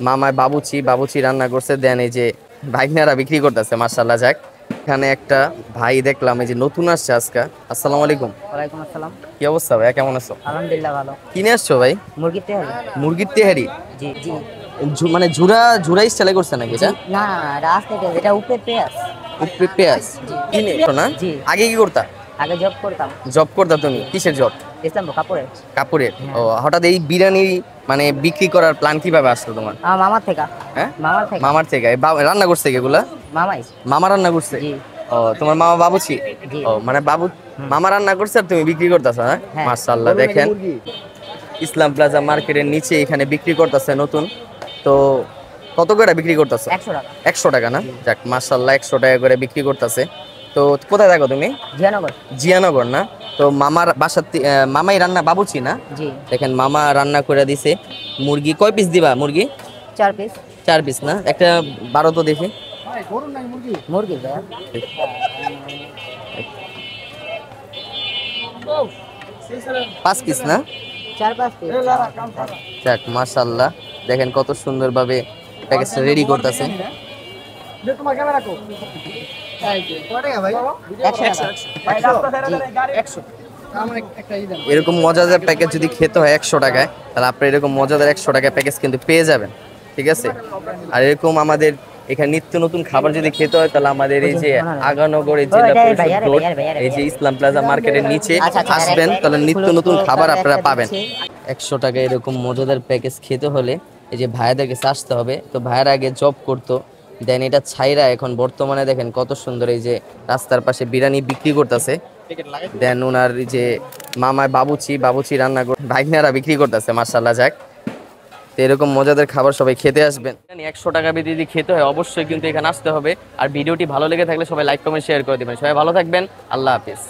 মামায় বাবুচি বাবুচি রান্না করছে, দেন এই যে ভাইগনারা বিক্রি করতেছে। মাশাআল্লাহ। যাক, এখানে একটা ভাই দেখলাম এই যে নতুন আসছে আজকে। আসসালামু আলাইকুম। ওয়ালাইকুম আসসালাম। কি অবস্থা ভাই, কেমন আছো? আলহামদুলিল্লাহ ভালো। কিনে আসছো ভাই? মুরগির তেহারি। মুরগির তেহারি? জি জি। মানে ঝুরা ঝুরা স্টাইলে করছে নাকি এটা? না রাস থেকে এটা উপরে পেঁয়াজ। উপরে পেঁয়াজ কিনে না? জি। আগে কি করতা? আগে জব করতাম। জব করতা তুমি? কিসের জব? ইসলামপুর কাপড়ে। কাপড়ের? ও, হঠাৎ এই বিরিয়ানি মানে বিক্রি করার প্ল্যান কিভাবে আসলো তোমার? মামার থেকে। হ্যাঁ, মামার থেকে। মামার থেকে। রান্না করছে এগুলা? মামাই। মামা রান্না করছে? জি। ও, তোমার মামা বাবুচি? জি। ও, মানে বাবু মামা রান্না করছে আর তুমি বিক্রি করতেছো? হ্যাঁ, হ্যাঁ। মাশাআল্লাহ। দেখেন ইসলাম প্লাজা মার্কেটের নিচে এখানে বিক্রি করতেছে নতুন। তো কত করে বিক্রি করতেছে? 100 টাকা। 100 টাকা না? যাক মাশাআল্লাহ, 100 টাকা করে বিক্রি করতেছে। তো কোথায় থাকো তুমি? জিয়ানগর। জিয়ানগর না? তো মামার বাসার মামাই রান্না, বাবুচি না? জি। দেখেন মামা রান্না করে দিছে। মুরগি কয় পিস দিবা? মুরগি 4 পিস। 4 পিস না? একটা 12 তো দেখি। মুরগি ভাই। 5 পিস না? 4-5 পিস। যাক মাশাআল্লাহ, দেখেন কত সুন্দরভাবে প্যাকেজটা রেডি করতেছে। 100 টাকা। এরকম মজাদার প্যাকেজ যদি খেতে হয় 100 টাকায়, তাহলে আপনি এরকম মজাদার 100 টাকায় প্যাকেজ কিন্তু পেয়ে যাবেন। ঠিক আছে? আর এরকম আমাদের এখানে নিত্য নতুন খাবার যদি খেতে হয়, তাহলে আমাদের এই যে আগানগরের জেলা পরিষদ রোড, এই যে ইসলাম প্লাজা মার্কেটের নিচে আসবেন, তাহলে নিত্য নতুন খাবার আপনারা পাবেন। 100 টাকায় এরকম মজাদার প্যাকেজ খেতে হলে এই যে ভাইয়াদের কাছে আসতে হবে। তো ভাইয়ার আগে জব করতো, দেন এটা ছাইরা এখন বর্তমানে দেখেন কত সুন্দর এই যে রাস্তার পাশে বিরিয়ানি বিক্রি করতেছে। দেন ওনার যে মামায় বাবুচি বাবুচি রান্না ভাইগনারা বিক্রি করতেছে। মাশাআল্লাহ। যাক, তো এরকম মজাদার খাবার সবাই খেতে আসবেন। 100 টাকা দিয়ে যদি খেতে হয় অবশ্যই কিন্তু এখানে আসতে হবে। আর ভিডিওটি ভালো লেগে থাকলে সবাই লাইক কমেন্ট শেয়ার করে দিবেন। সবাই ভালো থাকবেন। আল্লাহ হাফিজ।